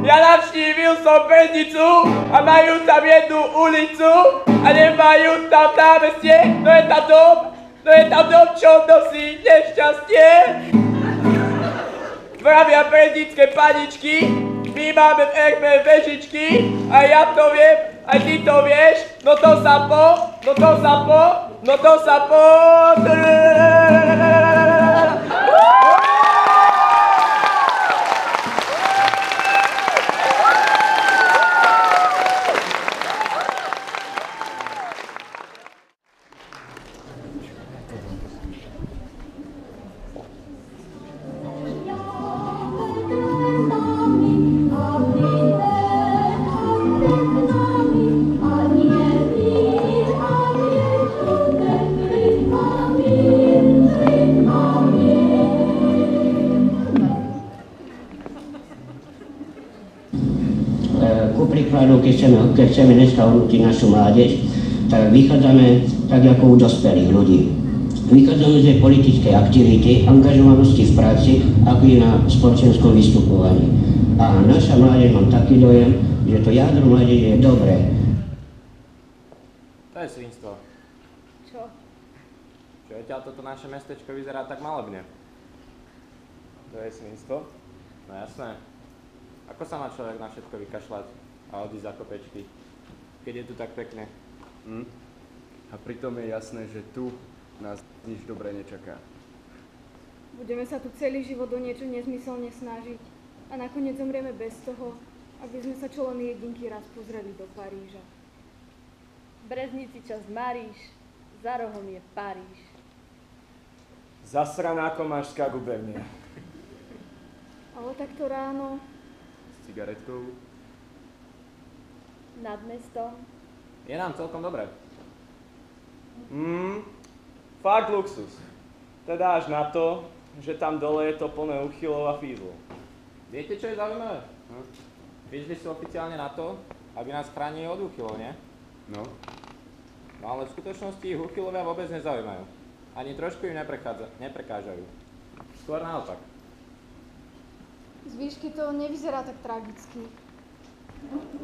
Ja navštívil som Bednicu a majú tam jednu ulicu a nemajú tam námestie. To je tam dom, čo nosí nešťastie. Vravia bednické paničky, my máme v erbe vežičky a ja to viem, aj ty to vieš, no to sa po. Keď chceme dneska hodnotiť našu mládež, tak vychádzame tak ako u dospelých ľudí. Vychádzame z politickej aktivity, angažovanosti v práci, ako i na spoločenskom vystupovaní. A naša mládež, mám taký dojem, že to jadro mládeže je dobré. To je svinstvo. Čo? Čo odtiaľ toto naše mestečko vyzerá tak malebne? To je svinstvo? No jasné. Ako sa má človek na všetko vykašľať a odísť za kopečky, keď je tu tak pekne? A pritom je jasné, že tu nás nič dobré nečaká. Budeme sa tu celý život o niečo nezmyselne snažiť a nakoniec zomrieme bez toho, aby sme sa čo len jedinky raz pozreli do Paríža. V Breznici časť Maríš, za rohom je Paríž. Zasraná komášská gubernia. Ale takto ráno. S cigaretkou? Nad mestom. Je nám celkom dobré. Fakt luxus. Teda až na to, že tam dole je to plné uchylov a fízlov. Viete, čo je zaujímavé? Vyšli si oficiálne na to, aby nás chránili od uchylov, nie? No. No ale v skutočnosti ich uchylovia vôbec nezaujímajú. Ani trošku im neprekážajú. Skôr naopak. Z výšky to nevyzerá tak tragicky.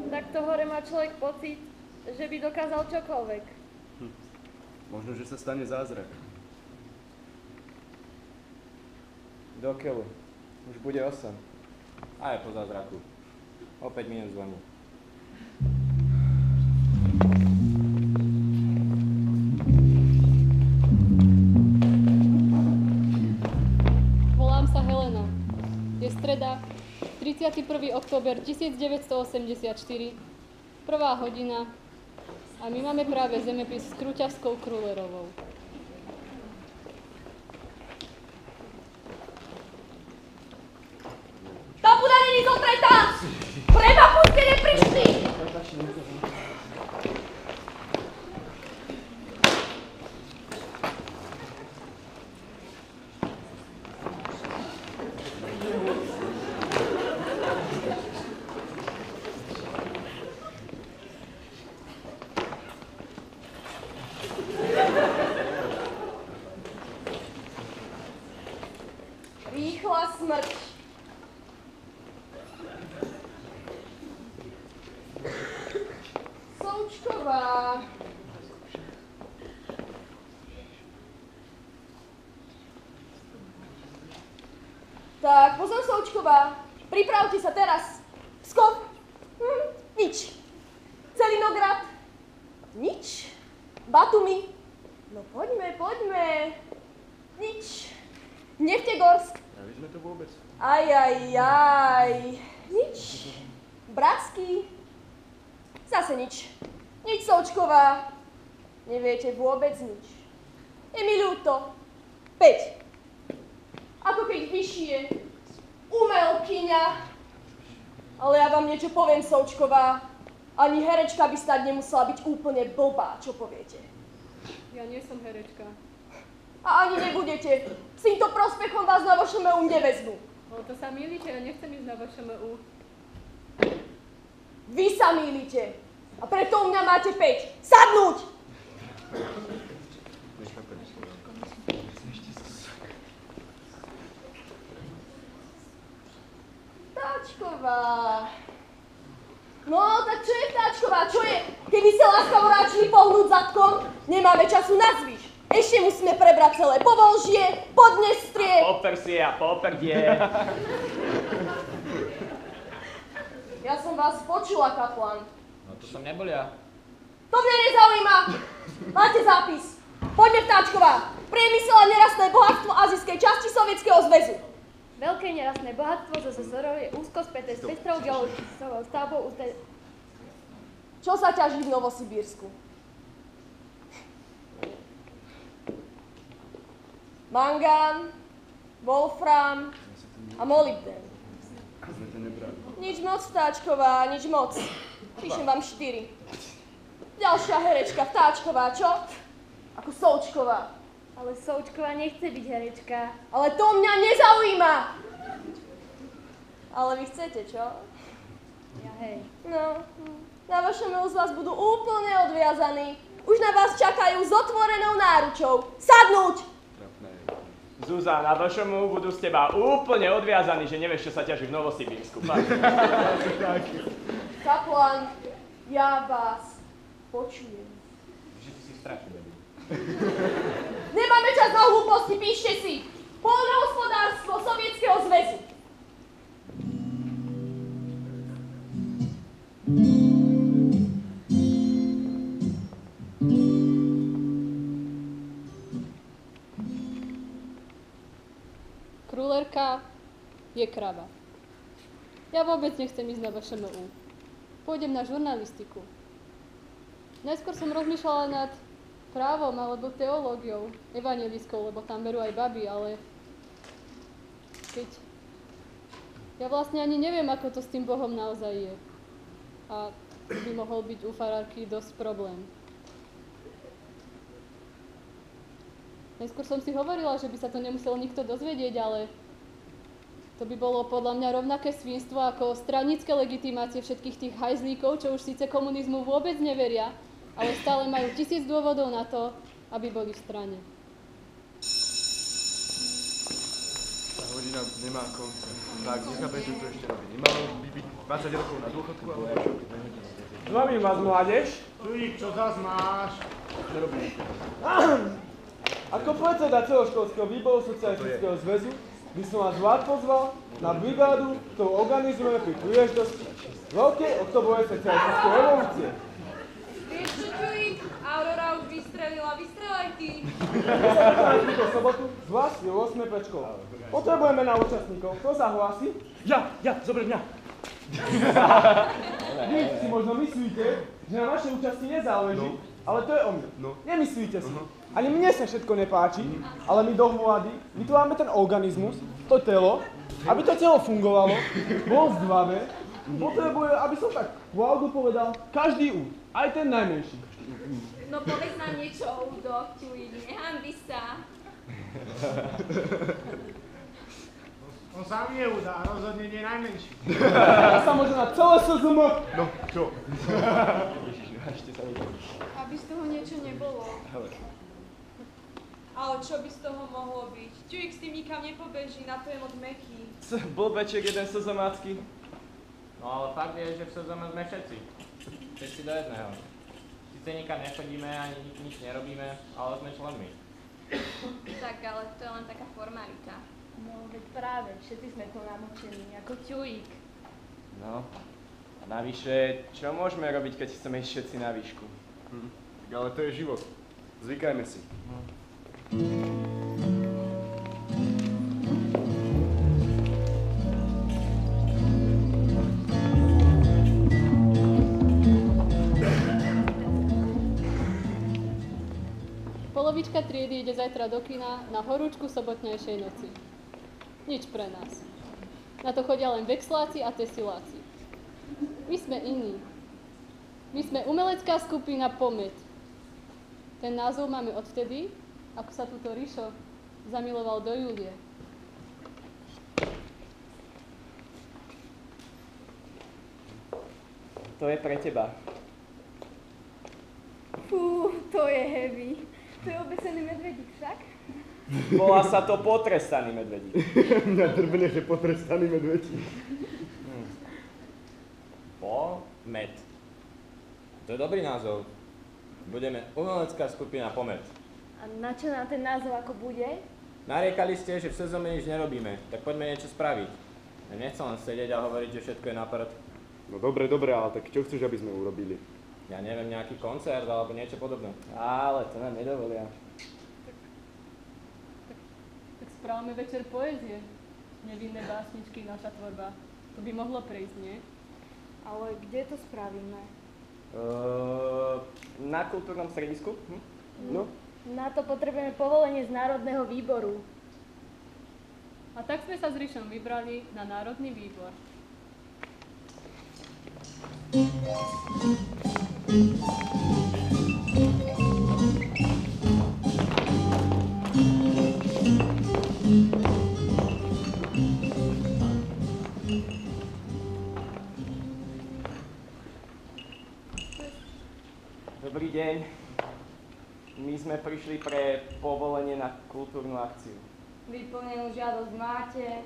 Takto hore má človek pocit, že by dokázal čokoľvek. Možno, že sa stane zázrak. Do keľu. Už bude 8. A je po zázraku. O 5 minút zvoní. Volám sa Helena. Je streda, 31. október 1984, 1. hodina a my máme práve zemepis s Kruťavskou Krulerovou. Tam udarení zotretá! Preba puste neprišli! Rýchla smrť. Součková. Tak, pozor, Součková. Pripravte sa teraz. Skok. Nič. Celinograd. Nič. Batumi. No poďme. Nič. Neftegorsk. Nevidíme to vôbec? Nič. Bratský. Zase nič. Nič, Součková. Neviete vôbec nič. Je mi ľúto. 5. Ako keď vyššie. Umelkyňa. Ale ja vám niečo poviem, Součková. Ani herečka by snad nemusela byť úplne blbá, čo poviete. Ja nie som herečka. A ani nebudete. S týmto prospechom vás na vašom EU nevezmu. Ale to sa mýlite, ja nechcem ísť na vašom EU. Vy sa mýlite. A preto u mňa máte 5. Sadnúť! Táčková. Vtáčková, čo je? Keby sa láskavo ráčili pohnúť zadkom, nemáme času na zvyš. Ešte musíme prebrať celé Povolžie, Podnestrie. Popersie a poprdie. Ja som vás počula, kaplan. No to som nebol ja. To mňa nezaujíma. Máte zápis. Poďme, Vtáčková. Priemysel a nerastné bohatstvo azijskej časti Sovietskeho zväzu. Veľké nerastné bohatstvo zo SSR je úzko späté s pestrou geologickou stavbou Čo sa ťaží v Novosibírsku? Mangán, wolfram a molybdén. Sme to nebrali. Nič moc, Vtáčková, nič moc. Píšem vám 4. Ďalšia herečka, Vtáčková, čo? Ako Součková. Ale Součková nechce byť herečka. Ale to mňa nezaujíma! Ale vy chcete, čo? Ja hej. No, na vašom z vás budú úplne odviazaní. Už na vás čakajú s otvorenou náručou. Sadnúť! Zuzá, na VŠMU budú z teba úplne odviazaní, že nevieš, čo sa ťaží v Novosibírsku. Kaplan, ja vás počujem. Že ty si strašný debil. Nemáme čas na hlúposti, píšte si. Poľnohospodárstvo Sovietskeho zväzu. Krulerka je krava. Ja vôbec nechcem ísť na VŠMU. Pôjdem na žurnalistiku. Najskôr som rozmýšľala nad právom alebo teológiou, evanjeliskou, lebo tam berú aj baby, ale keď ja vlastne ani neviem, ako to s tým Bohom naozaj je. A to by mohol byť u farárky dosť problém. Najskôr som si hovorila, že by sa to nemusel nikto dozvedieť, ale to by bolo podľa mňa rovnaké svinstvo ako stranické legitimácie všetkých tých hajzlíkov, čo už síce komunizmu vôbec neveria, ale stále majú 1000 dôvodov na to, aby boli v strane. Tá hodina nemá konca. Tak, nechápem, čo to ešte robí. Nemalo by byť 20 rokov na dôchodku, ale čo? Zdravím vás, mládež. Tujík, čo zas máš? Nerobím. Ako predseda celoškolského výboru Socialistického zväzu by som vás rád pozval na brigádu, ktorú organizujeme pri príležitosti Veľkej októbrovej socialistickej revolúcie. Vieš čo, Tujík? Aurora už vystrelila, vystrelaj ty. Na túto sobotu z vás je 8. pečkov. Potrebujeme na účastníkov. Kto sa hlási? Ja, zober mňa. Vy si možno myslíte, že na našej účasti nezáleží, ale to je o mne. Nemyslíte si. Ani mne sa všetko nepáči, ale my dohromady vytvárame ten organizmus, to telo, aby to telo fungovalo, bolo zdravé, potrebuje, aby som tak pravdu povedal, každý úd, aj ten najmenší. No povedz nám niečo o údoch, Tujík, nehanbi sa. On sám je úda, rozhodne nie najmenší. Ja sa môže na celé SZM. No, čo? Aby z toho niečo nebolo. Ale čo by z toho mohlo byť? Tujík s tým nikam nepobeží, na to je moc mäkký. Blbeček jeden SZMácky. No ale fakt je, že v SZM sme všetci. Všetci do jedného. Sice nikam nechodíme, ani nič nerobíme, ale sme členmi. Tak, ale to je len taká formalita. No, veď práve, všetci sme to namočení, ako Tujík. No, a navyše, čo môžeme robiť, keď chceme ísť všetci na výšku? Tak ale to je život. Zvykajme si. Polovička triedy ide zajtra do kina na horúčku sobotnejšej noci. Nič pre nás. Na to chodia len vexláci a tesiláci. My sme iní. My sme umelecká skupina Pomet. Ten názov máme odvtedy, ako sa túto Rišo zamiloval do Julie. To je pre teba. Fú, to je heavy. To je obesený medvedík však? Volá sa to potrestaný medvedík. Mňa drbne, že potrestaný medvedík. Pomet. To je dobrý názov. Budeme umelecká skupina Pomet. A na čo nám ten názov ako bude? Nariekali ste, že v sezóne nič nerobíme, tak poďme niečo spraviť. Ja nechcem len sedieť a hovoriť, že všetko je na prd. No dobre, ale tak čo chceš, aby sme urobili? Ja neviem, nejaký koncert alebo niečo podobné. Ale to nám nedovolia. Tak správame večer poézie. Nevinné básničky, naša tvorba. To by mohlo prejsť, nie? Ale kde to spravíme? Na kultúrnom stredisku? No. Na to potrebujeme povolenie z Národného výboru. A tak sme sa s Rišom vybrali na Národný výbor. Dobrý deň. My sme prišli pre povolenie na kultúrnu akciu. Vyplnenú žiadosť máte.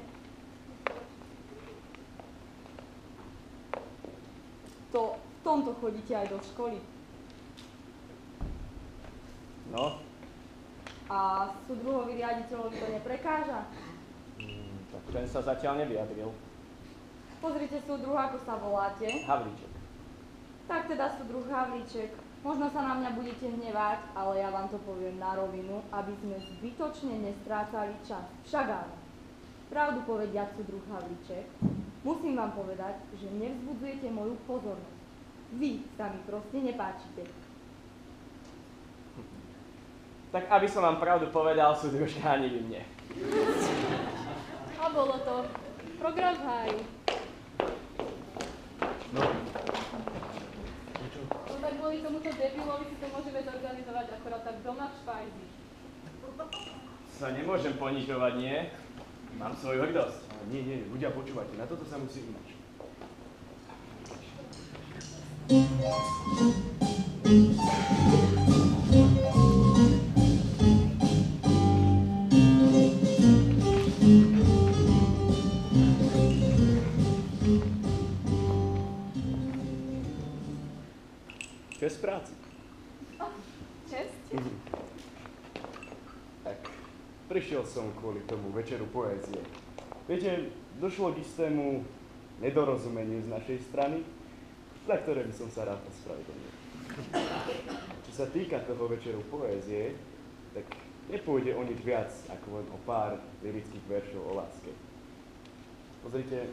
V tomto chodíte aj do školy. No, A súdruhovi riaditeľovi to neprekáža? tak ten sa zatiaľ nevyjadril. Pozrite súdruha, ako sa voláte. Havlíček. Tak teda súdruh Havlíček. Možno sa na mňa budete hnevať, ale ja vám to poviem na rovinu, aby sme zbytočne nestrácali čas. Však áno. Pravdu povediac, súdruh Havlíček, musím vám povedať, že nevzbudzujete moju pozornosť. Vy sa mi proste nepáčite. Tak aby som vám pravdu povedal, súdružka, ani vy mne. A bolo to. Program v háji. No. No tak kvôli tomuto debilovi si to môžeme zorganizovať akorát tak doma v špajzi. Sa nemôžem ponižovať, nie? Mám svoju hrdosť. Nie, ľudia počúvajte, na toto sa musí ináč. Čest práci. Česť? Tak, prišiel som kvôli tomu večeru poézie. Viete, došlo k istému nedorozumeniu z našej strany, za ktoré by som sa rád ospravedlnil. Čo sa týka toho večeru poézie, tak nepôjde o nič viac ako len o pár lyrických veršov o láske. Pozrite,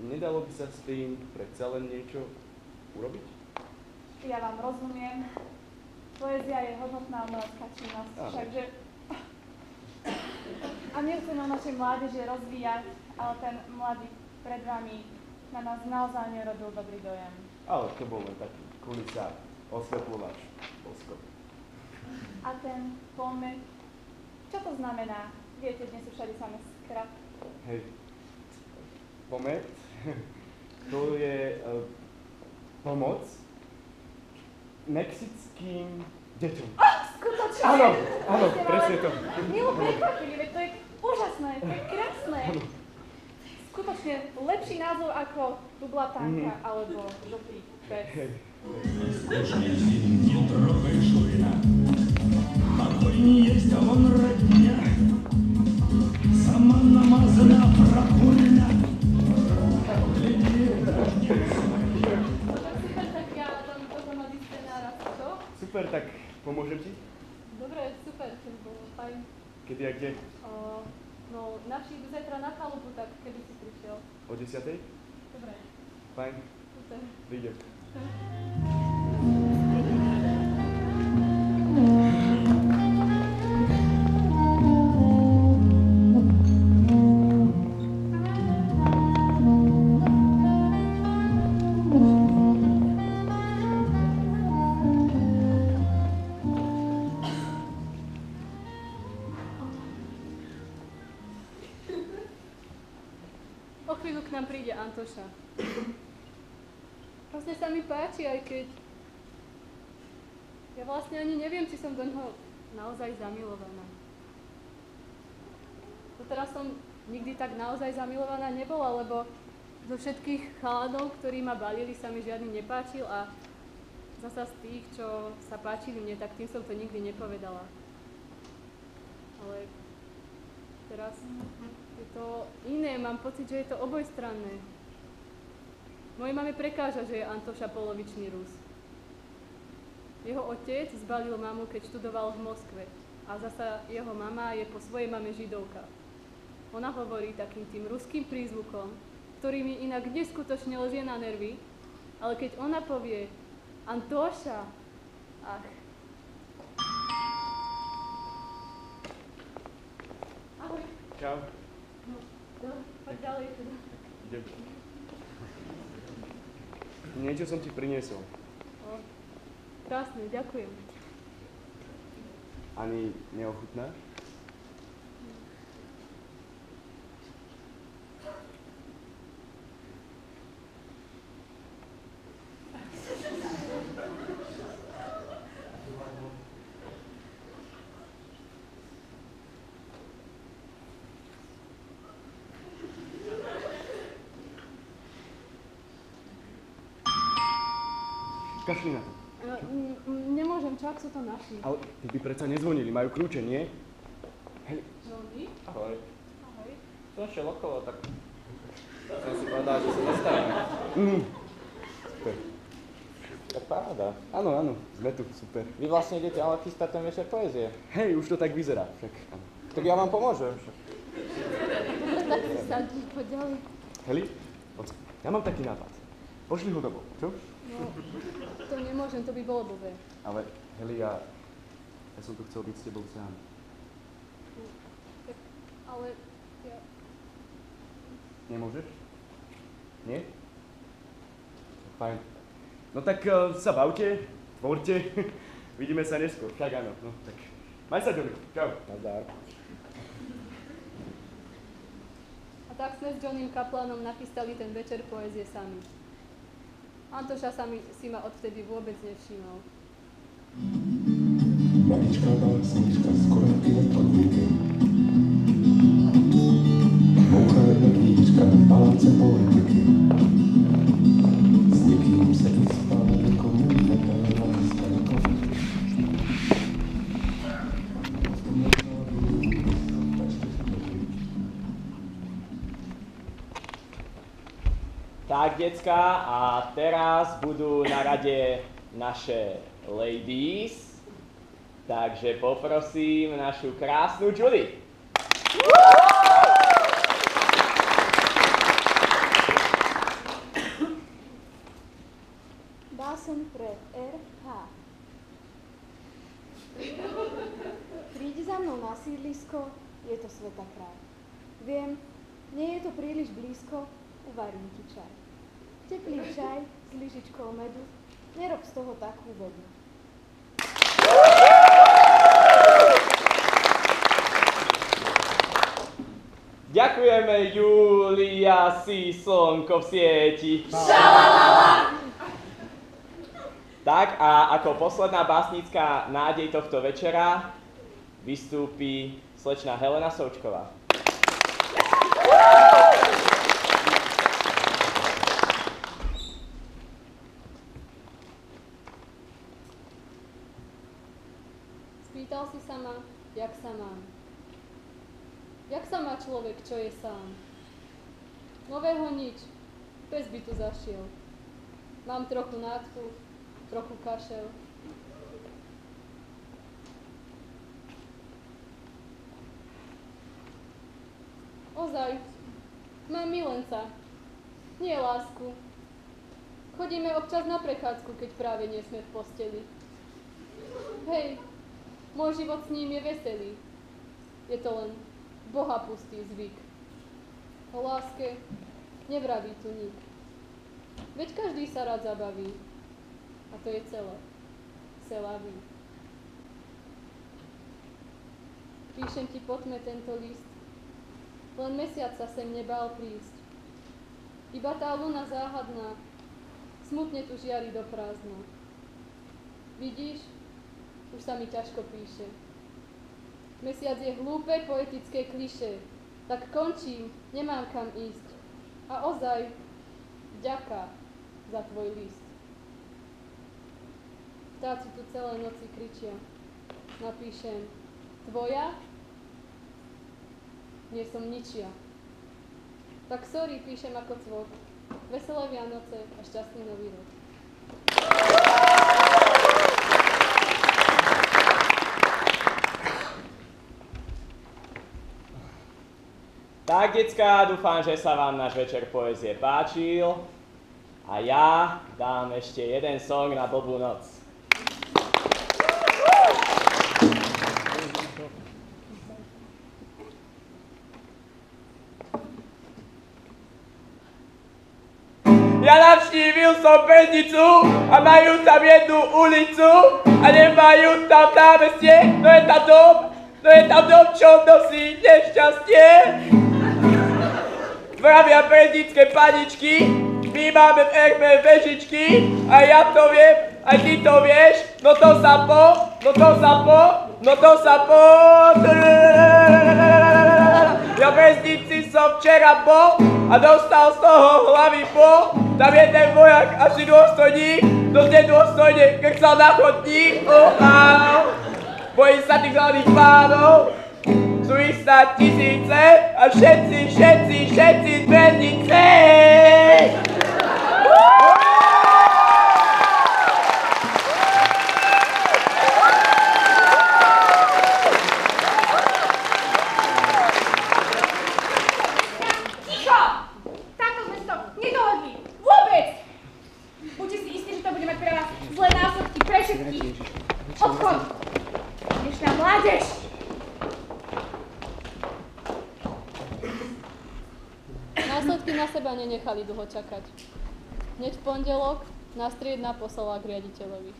nedalo by sa s tým predsa len niečo urobiť? Ja vám rozumiem. Poézia je hodnotná umelecká činnosť, všakže... A nechcem na našej mládeže rozvíjať, ale ten mladý pred vami na nás naozaj nerobil dobrý dojem. Ale to bol len taký kulisár, osvetľovač, boskov. A ten pomet, čo to znamená? Viete, dnes sú všade samé skrat. Hej, pomet, to je pomoc mexickým deťom. Skutočne! Áno, presne to. Milo prekvapili, veď to je úžasné, to je krásne. Skutočne lepší názov ako Dublatánka alebo Žltý pes. Скучный фильм, не трогай Шурина. Какой не есть, а он родня. Сама намазана, прокурена. Super, tak pomôžem ti? Dobre, super, to bolo fajn. Kedy a kde? No, navštíviť zajtra na chalupu, tak kedy si prišiel? O 10:00? Dobre. Fajn, Super. prídem. O chvíľu k nám príde Antoša. Vlastne sa mi páči, aj keď... Ja vlastne ani neviem, či som do ňoho naozaj zamilovaná. Doteraz som nikdy tak naozaj zamilovaná nebola, lebo zo všetkých chalanov, ktorí ma balili, sa mi žiadny nepáčil a zasa z tých, čo sa páčili mne, tak tým som to nikdy nepovedala. Ale teraz je to iné, mám pocit, že je to obojstranné. Mojej mame prekáža, že je Antoša polovičný Rus. Jeho otec zbalil mamu, keď študoval v Moskve. A zasa jeho mama je po svojej mame Židovka. Ona hovorí takým tým ruským prízvukom, ktorý mi inak neskutočne lezie na nervy, ale keď ona povie Antoša, ach. Ahoj. Čau. No, poď ďalej teda. Idem. Niečo som ti priniesol. O, krásne, ďakujem. Ani neochutnáš? Kašli na to. Nemôžem, čak sú to naši. Ale ty by predsa nezvonili, majú kľúče, nie? Hej. Johnny? Ahoj. Ahoj. Som šiel okolo, tak som si povedal, že sa zastavím. Super. Tak paráda. Áno, áno, sme tu, super. Vy vlastne idete ale chystať ten večer poézie. Hej, už to tak vyzerá, však áno. Tak ja vám pomôžem. Tak si sadni, poď ďalej. Heli, poď, ja mám taký nápad. Pošli ho domov, čo? No, to nemôžem, to by bolo blbé. Ale, Heli, ja som tu chcel byť s tebou sám. Tak, ale ja... Nemôžeš? Nie? Fajn. No tak sa bavte, tvorte, vidíme sa neskôr, však áno, no tak. Maj sa, Johnny, čau. Nazdar. A tak sme s Johnným Kaplanom nachystali ten večer poézie sami. Antoša si ma odvtedy vôbec nevšimol. Maličká básnička s korákým podnikem. Moucha medvíčka v paláce poetiky. S někým se vyspal, komu nebyla láska jako. Tak, decka, a teraz budú na rade naše ladies. Takže poprosím našu krásnu Judy. Báseň pre RH. Príď za mnou na sídlisko, je to sveta kraj. Viem, nie je to príliš blízko, uvarím ti čaj. Teplý čaj s lyžičkou medu, nerob z toho takú vodu. Ďakujeme, Julia, si slnko v sieti. Šalalala! Tak a ako posledná básnická nádej tohto večera vystúpi slečna Helena Součková. Spýtal si sa ma, jak sa mám. Jak sa má človek, čo je sám? Nového nič, pes by tu zašiel. Mám trochu nádchu, trochu kašel. Ozaj, mám milenca, nie lásku. Chodíme občas na prechádzku, keď práve nie sme v posteli. Hej, môj život s ním je veselý. Je to len bohapustý zvyk. O láske nevraví tu nik. Veď každý sa rád zabaví. A to je celé. Celavý. Píšem ti po tme tento list. Len mesiac sa sem nebál prísť. Iba tá luna záhadná smutne tu žiari do prázdna. Vidíš? Už sa mi ťažko píše. Mesiac je hlúpe, poetické klišé. Tak končím, nemám kam ísť. A ozaj, vďaka za tvoj list. Vtáci tu celé noci kričia. Napíšem tvoja, nie som ničia. Tak sorry, píšem ako cvok. Veselé Vianoce a šťastný nový rok. Tak, decká, dúfam, že sa vám náš večer poézie páčil. A ja dám ešte jeden song na blbú noc. Ja navštívil som Peznicu a majú tam jednu ulicu a nemajú tam námestie, to je tam dom, čo nosí nešťastie. Vravia peznické paničky, my máme v erbe vežičky a ja to viem, aj ty to vieš, no to sa po. Ja v väznici som včera bol a dostal z toho hlavy bol. Tam jeden vojak, asi dôstojník, dosť nedôstojne krčal na chodník. Áno, bojím sa tých hlavných pánov, sú ich snad tisíce a všetci z väznice. Odchod! Dnešná mládež! Následky na seba nenechali dlho čakať. Hneď v pondelok nás triedna poslala k riaditeľovi.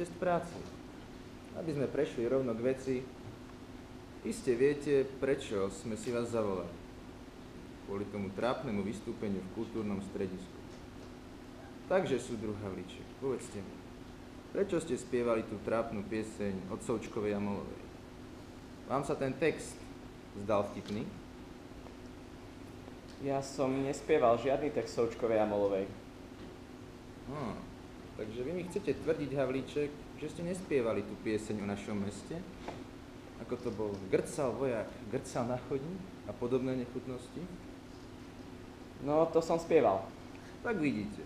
Česť práci. Aby sme prešli rovno k veci, iste viete, prečo sme si vás zavolali. Kvôli tomu trápnemu vystúpeniu v kultúrnom stredisku. Takže, súdruh Havlíček, povedzte mi, prečo ste spievali tú trápnu pieseň od Součkovej a Molovej? Vám sa ten text zdal vtipný? Ja som nespieval žiadny text Součkovej a Molovej. Takže vy mi chcete tvrdiť, Havlíček, že ste nespievali tú pieseň o našom meste? Ako to bol grcal vojak, grcal na chodník a podobné nechutnosti? No, to som spieval. Tak vidíte.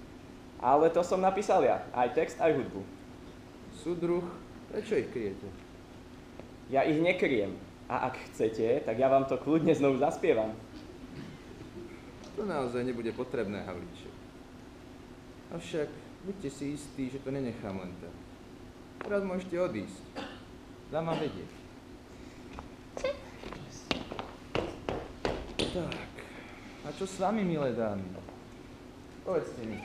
Ale to som napísal ja, aj text, aj hudbu. Súdruh, prečo ich kryjete? Ja ich nekryjem. A ak chcete, tak ja vám to kľudne znovu zaspievam. To naozaj nebude potrebné, Havlíček. Avšak buďte si istí, že to nenechám len tak. Teraz môžete odísť. Dám vám vedieť. Tak, a čo s vami, milé dámy? Povedzte mi.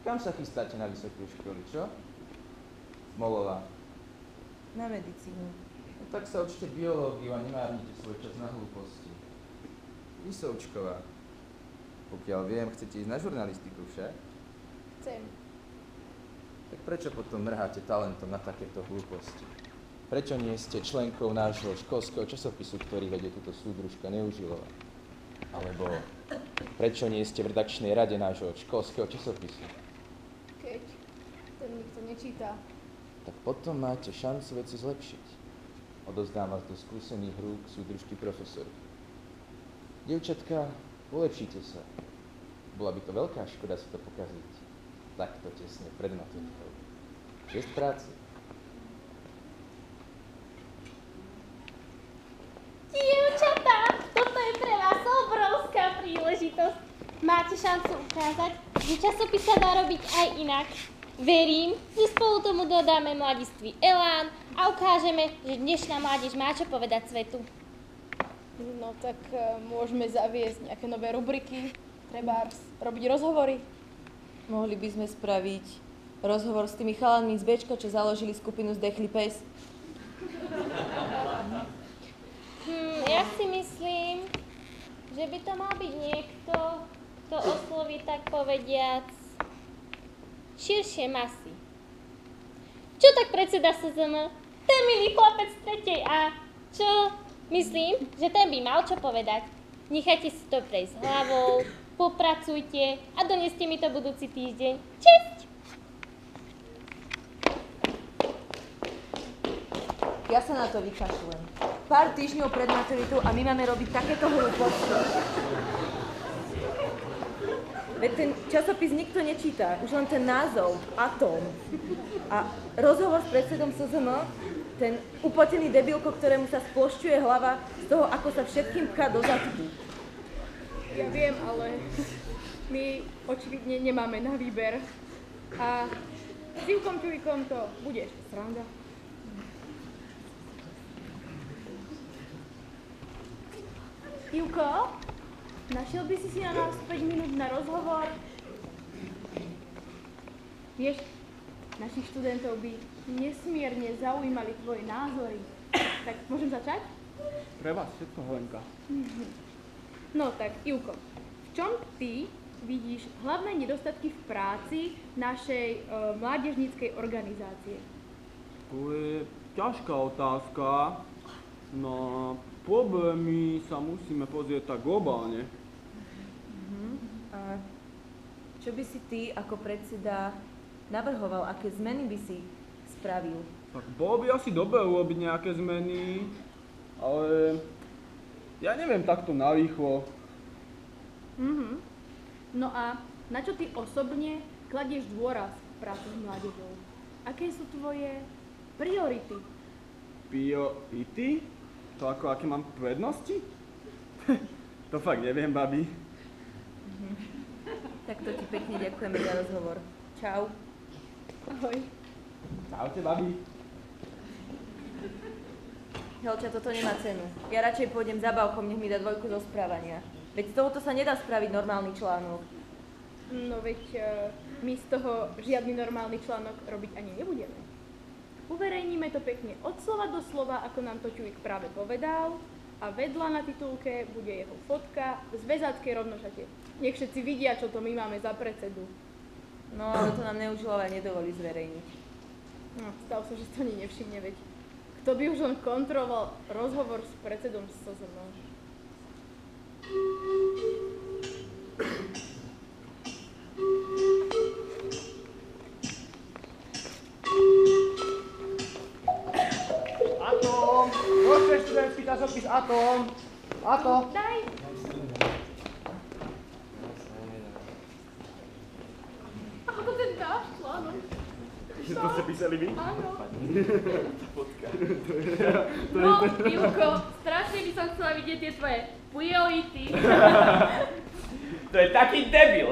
Kam sa chystáte na vysokú školu, čo? Molová. Na medicínu. No tak sa učte biológiu a nemárnite svoj čas na hlúposti. Vy, Součková. Pokiaľ viem, chcete ísť na žurnalistiku však? Chcem. Tak prečo potom mrháte talentom na takéto hlúposti? Prečo nie ste členkou nášho školského časopisu, ktorý vedie túto súdružka Neužilová? Alebo prečo nie ste v redakčnej rade nášho školského časopisu? Keď ten nikto nečíta. Tak potom máte šancu veci zlepšiť. Odozdám vás do skúsených rúk súdružky profesorky. Dievčatka, polepšite sa. Bola by to veľká škoda si to pokaziť. Takto tesne pred maturkou. Česť práce. Dievčatá, toto je pre vás obrovská príležitosť. Máte šancu ukázať, že časopis sa dá robiť aj inak. Verím, že spolu tomu dodáme mladiství elán a ukážeme, že dnešná mládež má čo povedať svetu. No tak môžeme zaviesť nejaké nové rubriky, trebárs, robiť rozhovory. Mohli by sme spraviť rozhovor s tými chalanmi z Bčka, čo založili skupinu Zdechlý pes. Ja si myslím, že by to mal byť niekto, kto osloví, tak povediac, širšie masy. Čo tak predseda SZM? Ten milý chlapec z 3. A. Čo? Myslím, že ten by mal čo povedať. Nechajte si to prejsť hlavou, popracujte a doneste mi to budúci týždeň. Česť! Ja sa na to vykašľujem. Pár týždňov pred maturitou a my máme robiť takéto hlúposti. Veď ten časopis nikto nečíta, už len ten názov, Atóm. A rozhovor s predsedom SZM, ten upotený debilko, ktorému sa splošťuje hlava z toho, ako sa všetkým pchá do zadku. Ja viem, ale my očividne nemáme na výber. A s Ivkom Čulikom to bude ešte sranda. Ivko, našiel by si na nás 5 minút na rozhovor? Vieš, našich študentov by nesmierne zaujímali tvoje názory. Tak môžem začať? Pre vás všetko, Helenka. No tak, Ivko, v čom ty vidíš hlavné nedostatky v práci našej mládežníckej organizácie? To je ťažká otázka. No, problémy sa musíme pozrieť tak globálne. A čo by si ty ako predseda navrhoval, aké zmeny by si spravil? Tak bolo by asi dobré urobiť nejaké zmeny, ale ja neviem takto narýchlo. No a na čo ty osobne kladieš dôraz v práci s mládežou? Aké sú tvoje priority? Priority? To ako, aké mám prednosti? To fakt neviem, babi. Tak to ti pekne ďakujeme za rozhovor. Čau. Ahoj. Čaute, babi. Helča, toto nemá cenu. Ja radšej pôjdem za Bavkom, nech mi dá 2 zo správania. Veď z tohoto sa nedá spraviť normálny článok. No veď my z toho žiadny normálny článok robiť ani nebudeme. Uverejníme to pekne od slova do slova, ako nám to Čulik práve povedal, a vedľa na titulke bude jeho fotka v zväzáckej rovnošate. Nech všetci vidia, čo to my máme za predsedu. No, ale to nám neužilova nedovolí zverejniť. No, stav sa, že to ani nevšimne, veď kto by už len kontroloval rozhovor s predsedom SZM. Atóm! Prosím, študentský časopis Atóm! Ato! Daj! Ako ten dáš článok? To ste písali vy? Áno. To No, Ivko, strašne by som chcela vidieť tie tvoje priority. To je taký debil.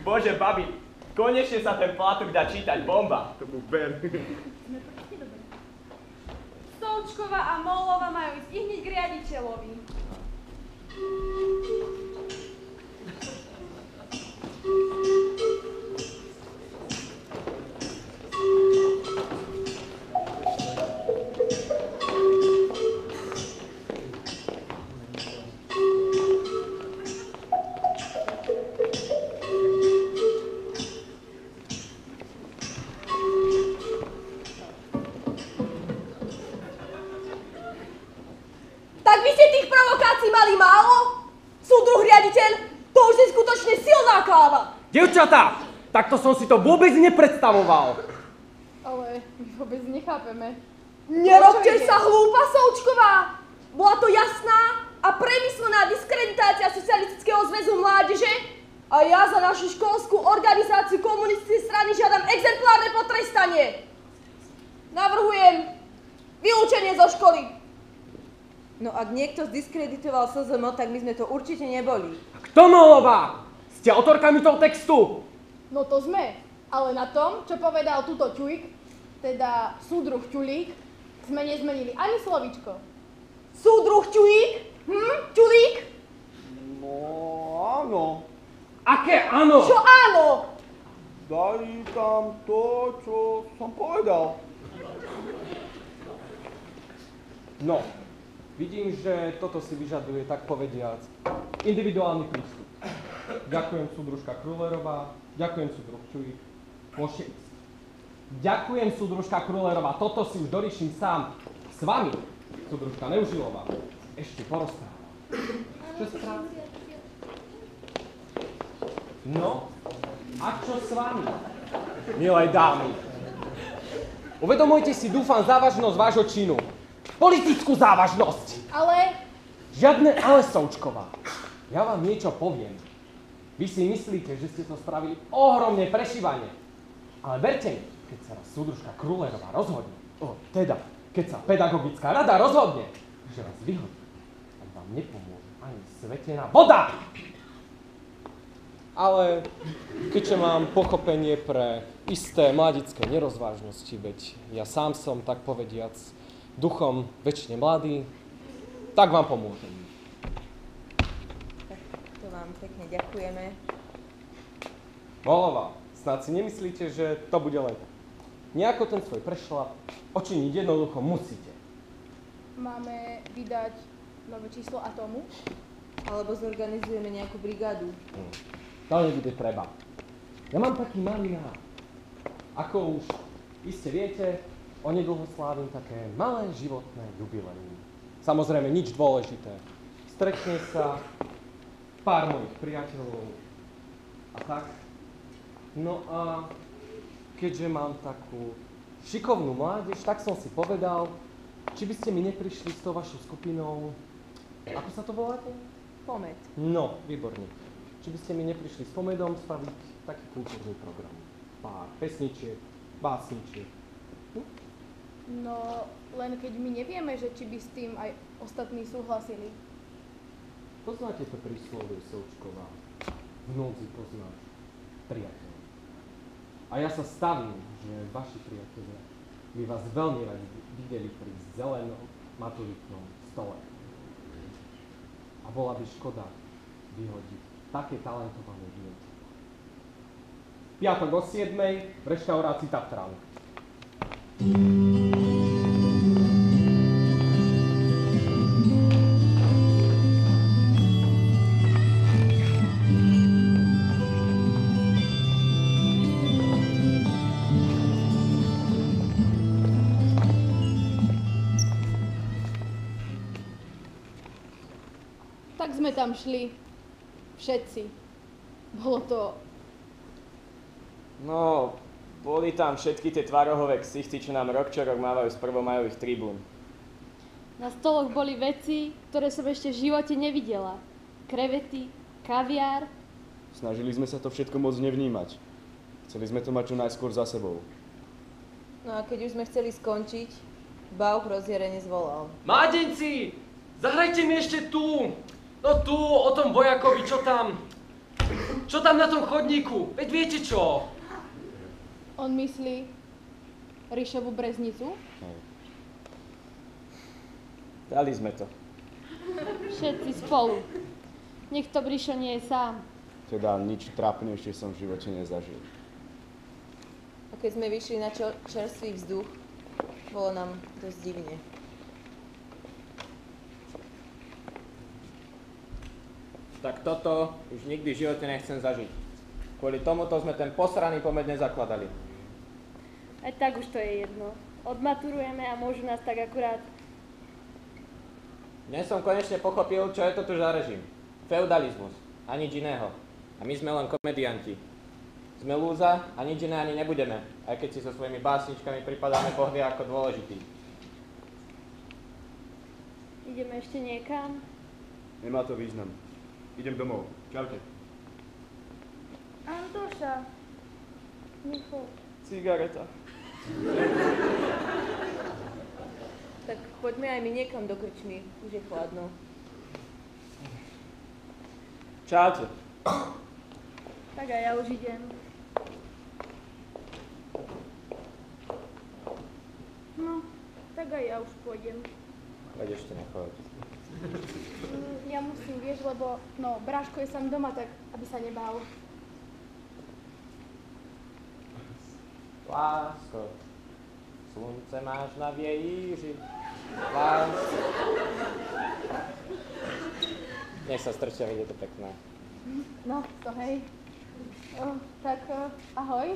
Bože, babi, konečne sa ten Platuk dá čítať, bomba. To bol ber. Součková a Mollova majú ísť ihneď k riaditeľovi. Tak vy ste tých provokácií mali málo? Súdruh riaditeľ, to už je skutočne silná káva. Dievčatá, takto som si to vôbec nepredstavoval. Ale my vôbec nechápeme. Nerobte sa hlúpa, Součková! Bola to jasná a premyslená diskreditácia Socialistického zväzu mládeže a ja za našu školskú organizáciu komunistickej strany žiadam exemplárne potrestanie. Navrhujem vylúčenie zo školy. No ak niekto zdiskreditoval SZM, tak my sme to určite neboli. Kto Mollová? Ste autorkami toho textu? No to sme, ale na tom, čo povedal túto Čulik, teda súdruh Čulík, sme nezmenili ani slovíčko. Súdruh Čujík? Čulík? No, áno. Aké áno? Čo áno? Dali tam to, čo som povedal. No, vidím, že toto si vyžaduje, tak povediac, individuálny prístup. Ďakujem, súdružka Krulerová, ďakujem, súdruh Čujík. Môžete ísť. Ďakujem, súdružka Krulerová, toto si už doriešim sám. S vami, súdružka Neužilová, ešte porozprávam. Čo správ? No, a čo s vami, milé dámy? Uvedomujte si, dúfam, závažnosť vášho činu. Politickú závažnosť. Ale... Žiadne ale, Součková. Ja vám niečo poviem. Vy si myslíte, že ste to spravili ohromne prešívanie. Ale verte mi, keď sa raz súdružka Krulerová rozhodne, keď sa pedagogická rada rozhodne, že vás vyhodí, tak vám nepomôže ani svetená voda. Ale keďže mám pochopenie pre isté mladické nerozvážnosti, veď ja sám som, tak povediac, duchom väčšine mladý, tak vám pomôžem. Tak to vám pekne ďakujeme. Volová, snad si nemyslíte, že to bude len nejako ten svoj prešlap očiniť jednoducho musíte. Máme vydať nové číslo Atomu? Alebo zorganizujeme nejakú brigádu. To nebude treba. Ja mám taký malý nápad. Ako už iste viete, onedlho slávim také malé životné jubileum. Samozrejme, nič dôležité. Stretne sa pár mojich priateľov a tak. No a keďže mám takú šikovnú mládež, tak som si povedal, či by ste mi neprišli s tou vašou skupinou, ako sa to voláte? Pomed. No, výborne. Či by ste mi neprišli s Pomedom spraviť taký kultúrny program. Pár pesničiek, básničiek. No, len keď my nevieme, že či by s tým aj ostatní súhlasili. Poznáte to príslovie, Součková? V núdzi poznáš priateľ. A ja sa stavím, že vaši priatelia by vás veľmi radi videli pri zelenom maturitnom stole. A bola by škoda vyhodiť také talentované dievča. Piatok o 7:00 v reštaurácii Tatran. Tak sme tam šli. Všetci. Bolo to... No, boli tam všetky tie tvarohové ksichty, čo nám rok čo rok mávajú z prvomajových tribún. Na stoloch boli veci, ktoré som ešte v živote nevidela. Krevety, kaviár. Snažili sme sa to všetko moc nevnímať. Chceli sme to mať čo najskôr za sebou. No a keď už sme chceli skončiť, Bauch rozjarene zvolal. Mládenci, zahrajte mi ešte tú. No tu, o tom vojakovi, čo tam na tom chodníku, veď viete čo? On myslí Ríšovú breznicu? Dali sme to. Všetci spolu. Nech to Ríšo nie je sám. Teda nič trápnejšie som v živote nezažil. A keď sme vyšli na čerstvý vzduch, bolo nám dosť divne. Tak toto už nikdy v živote nechcem zažiť. Kvôli tomuto sme ten posraný Pomed nezakladali. Aj tak už to je jedno. Odmaturujeme a môžu nás tak akurát... Dnes som konečne pochopil, čo je to tu za režim. Feudalizmus. A nič iného. A my sme len komedianti. Sme lúza a nič iné ani nebudeme. Aj keď si so svojimi básničkami pripadáme pohdy ako dôležití. Ideme ešte niekam? Nemá to význam. Idem domov. Čaute. Antoša. Micho. Cigareta. Tak poďme aj my niekam do krčmy. Už je chladno. Čaute. Tak aj ja už idem. No, tak aj ja už pôjdem. Veď ešte nechoď. Ja musím, vieš, lebo no, Bráško je sám doma, tak aby sa nebál. Lásko, slunce máš na viejíži. Lásko. Nech sa strčia, vidie to pekné. No, to hej. Tak ahoj.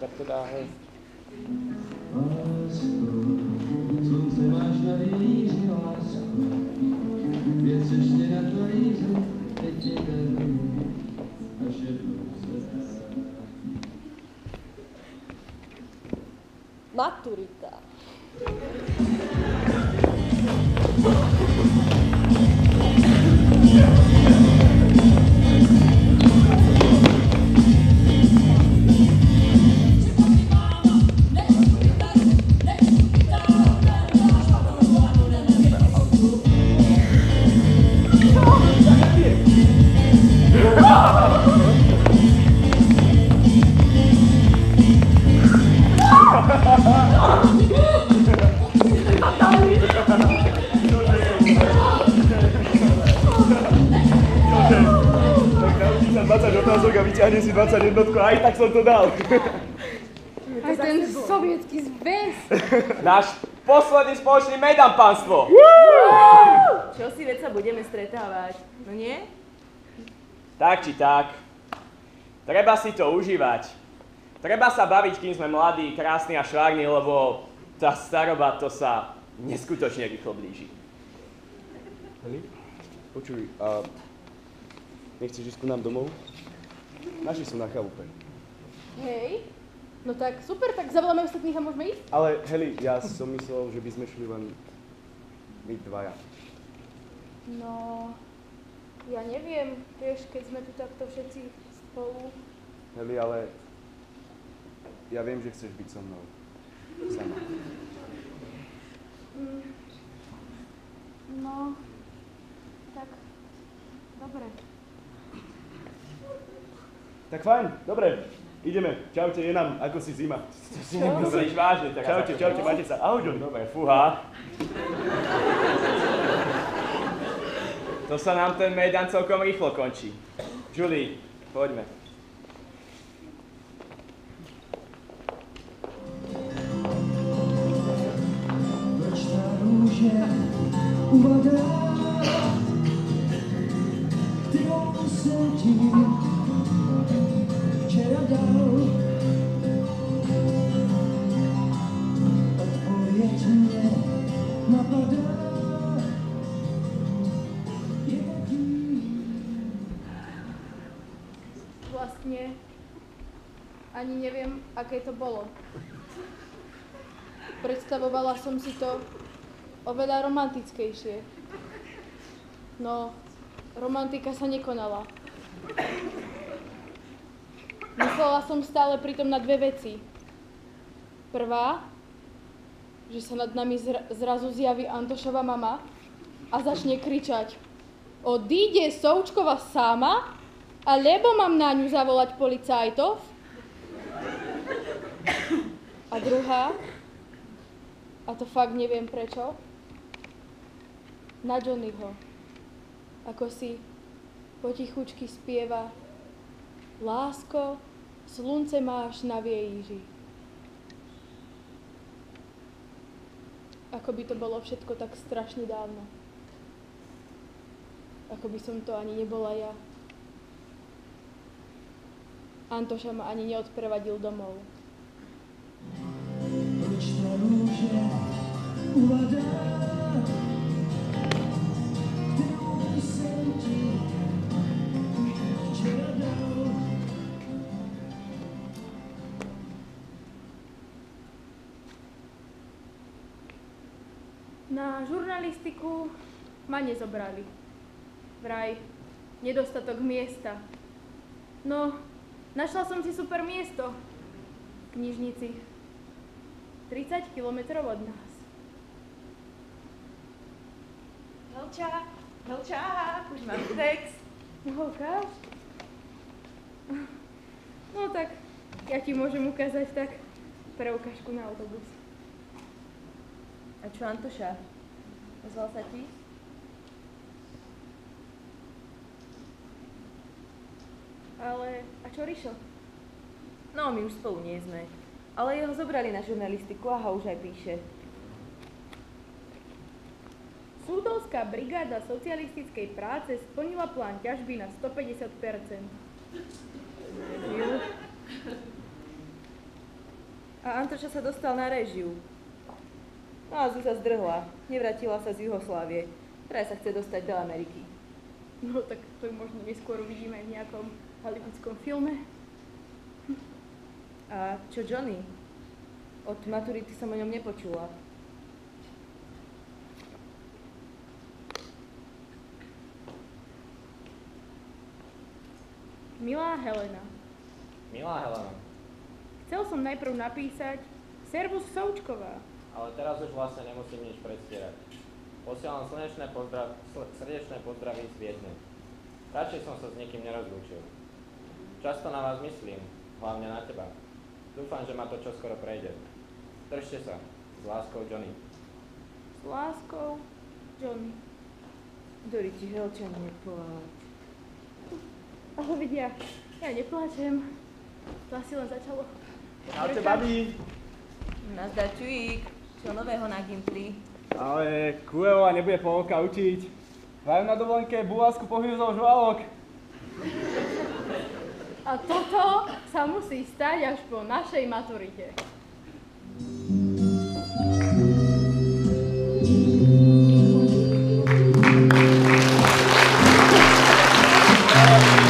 Tak teda ahoj. Slunce máš na viejíži, lásko, viec ešte na tvojí zem, keď ti darujem naše blúzera. Maturita. Otázok a vyťahne si 21, aj tak som to dal. Aj ten sovietský zväz. Náš posledný spoločný mejdan, pánstvo. Čo si, veď sa budeme stretávať, no nie? Tak či tak. Treba si to užívať. Treba sa baviť, kým sme mladí, krásni a švárni, lebo tá staroba to sa neskutočne rýchlo blíži. Počuj, a nechceš ísť ku nám domov? Naši sú na chalupe. Hej, no tak super, tak zavoláme ostatných a môžeme ísť? Ale Heli, ja som myslel, že by sme šli len my dvaja. No, ja neviem, vieš, keď sme tu takto všetci spolu. Heli, ale ja viem, že chceš byť so mnou. Sama. No, tak, dobre. Tak fajn, dobre, ideme. Čaute, je nám ako si zima. Si nemyslíš vážne teraz. Čaute, majte sa. Ahoj, Johnny. Dobre, fúha. To sa nám ten mejdan celkom rýchlo končí. Julie, poďme. Večná rúže uvadá, ty osvetí včera dal. Odpověď mě napadá, je taký. Vlastne ani neviem, aké to bolo. Predstavovala som si to oveľa romantickejšie. No, romantika sa nekonala. Myslela som stále pritom na dve veci. Prvá, že sa nad nami zrazu zjaví Antošova mama a začne kričať: odíde Součkova sama, alebo mám na ňu zavolať policajtov? A druhá, a to fakt neviem prečo, na Johnnyho. Ako si potichučky spieva: lásko, slunce máš na viejíži. Ako by to bolo všetko tak strašne dávno. Ako by som to ani nebola ja. Antoša ma ani neodprevadil domov. Večná rúže uvadá, ty osvetí včera dal. Na žurnalistiku ma nezobrali. Vraj, nedostatok miesta. No, našla som si super miesto. V knižnici. 30 kilometrov od nás. Helčák, už mám text. No, ukáž. No tak, ja ti môžem ukázať tak preukážku na autobus. A čo Antoša? Ozval sa ti? Ale, a čo Rišo? No, my už spolu nie sme. Ale jeho zobrali na žurnalistiku a ho už aj píše. Súdolská brigáda socialistickej práce splnila plán ťažby na 150%. A Antoša sa dostal na réžiu. No a Zuzá zdrhla. Nevrátila sa z Juhoslávie. Teraz sa chce dostať do Ameriky. No tak to možno neskôr uvidíme v nejakom hollywoodskom filme. A čo Johnny? Od maturity som o ňom nepočula. Milá Helena. Milá Helena. Chcel som najprv napísať Servus Součková. Ale teraz už vlastne nemusím nič predstierať. Posielam srdečné pozdravy z Viedne. Radšej som sa s nikým nerozlúčil. Často na vás myslím, hlavne na teba. Dúfam, že ma to čoskoro prejde. Držte sa. S láskou, Johnny. S láskou, Johnny. Doriti, Helča, nepláč. Ale vidia, ja nepláčem. To asi len začalo. Ahojte, babi. Nazdar, Čujík. Čo nového na Gimply? Ale Kuelova nebude pol roka učiť. Majú na dovolenke Bulharsku pohľuzol žvalok. A toto sa musí stať až po našej maturite. Thank you.